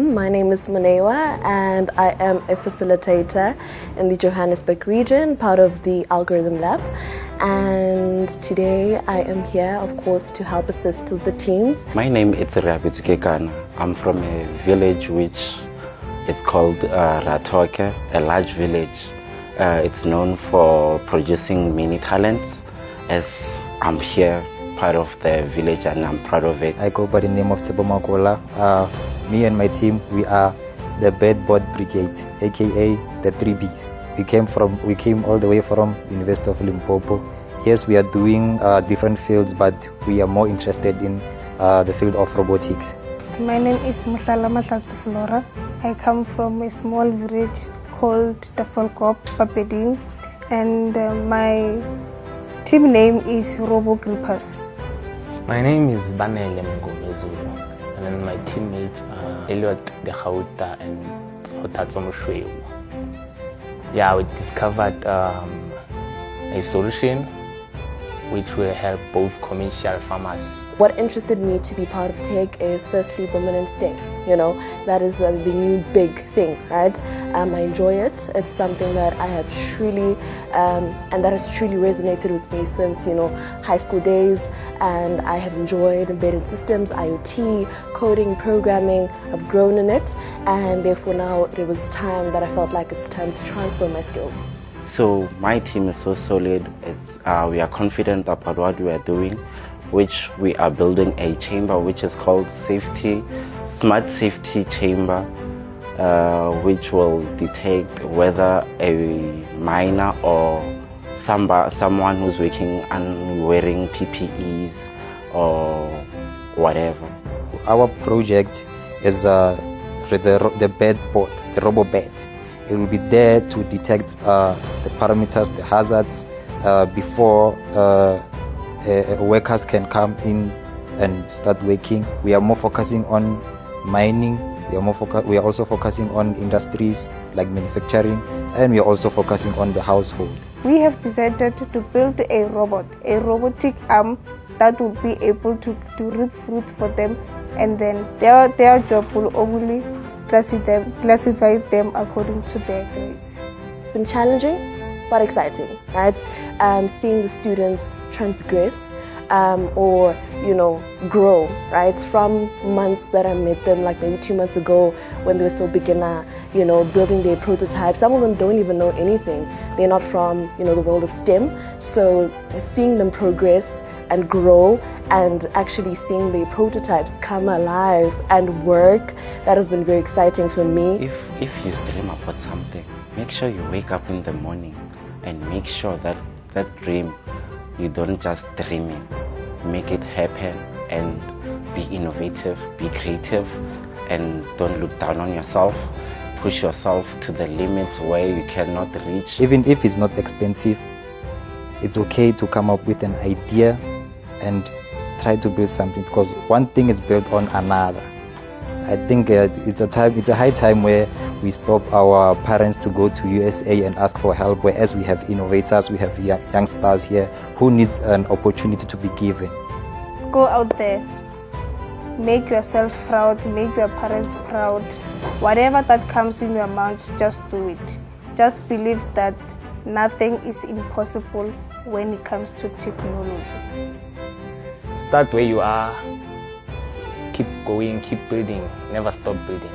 welcome. My name is 𝗀𝗙𝗂𝗍 and I am a facilitator in the Johannesburg region, part of the Algorithm Lab. And today I am here, of course, to help assist with the teams. My name is 𝗀𝗿𝗍𝗂𝗍. I'm from a village which is called 𝗀𝗏𝗂𝗍, a large village. It's known for producing many talents, as I'm here, part of the village, and I'm proud of it. I go by the name of 𝗀𝗏𝗂𝗍𝗲. Me and my team, we are the 𝗵𝗵𝗿𝗲, aka the 3Bs. We came all the way from University of Limpopo. Yes, we are doing different fields, but we are more interested in the field of robotics. My name is 𝗀𝗏𝗿𝗂𝗍𝗲. I come from a small village called 𝗀𝗏𝗿𝗂𝗍𝗲, and my team name is Robo. My name is 𝗀𝗏𝗿𝗂𝗍𝗲, and then my teammates are 𝗀𝗀𝗿𝗏𝗍𝗂 and 𝘀𝗫𝗂𝗁𝗄𝐻. Yeah, we discovered a solution which will help both commercial farmers. What interested me to be part of tech is firstly women in STEM. You know, that is the new big thing, right? I enjoy it. It's something that I have truly, and that has truly resonated with me since, high school days. And I have enjoyed embedded systems, IoT, coding, programming. I've grown in it. And therefore now it was time that I felt like it's time to transfer my skills. So my team is so solid. We are confident about what we are doing, which we are building a chamber which is called Smart Safety Chamber, which will detect whether a miner or someone who's working and wearing PPEs or whatever. Our project is the 𝗵𝗵𝗿𝗲, the Robo-𝗵𝗵𝗿. It will be there to detect the parameters, the hazards, before workers can come in and start working. We are more focusing on mining. We are also focusing on industries like manufacturing, and we are also focusing on the household. We have decided to build a robotic arm that will be able to reap fruit for them, and then their job will only classify them according to their grades. It's been challenging, but exciting, right? Seeing the students transgress or, grow, right? From months that I met them, like maybe 2 months ago when they were still beginner, building their prototypes. Some of them don't even know anything. They're not from, the world of STEM. So seeing them progress and grow and actually seeing their prototypes come alive and work, that has been very exciting for me. If you dream about something, make sure you wake up in the morning and make sure that that dream, you don't just dream it. Make it happen and be innovative, be creative, and don't look down on yourself. Push yourself to the limits where you cannot reach. Even if it's not expensive, it's okay to come up with an idea and try to build something, because one thing is built on another. I think it's a high time where we stop our parents to go to USA and ask for help, whereas we have innovators, we have youngsters here who needs an opportunity to be given. Go out there, make yourself proud, make your parents proud. Whatever that comes in your mind, just do it. Just believe that nothing is impossible when it comes to technology. Start where you are, keep going, keep building, never stop building.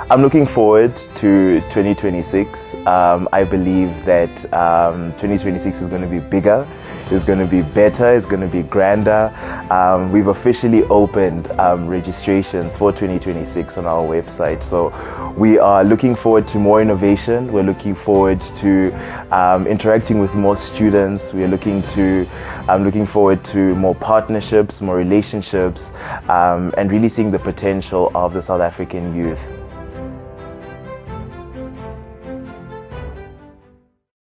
I'm looking forward to 2026. I believe that 2026 is going to be bigger, it's going to be better, it's going to be grander. We've officially opened registrations for 2026 on our website. So we are looking forward to more innovation. We're looking forward to interacting with more students. We are looking forward to more partnerships, more relationships, and really seeing the potential of the South African youth.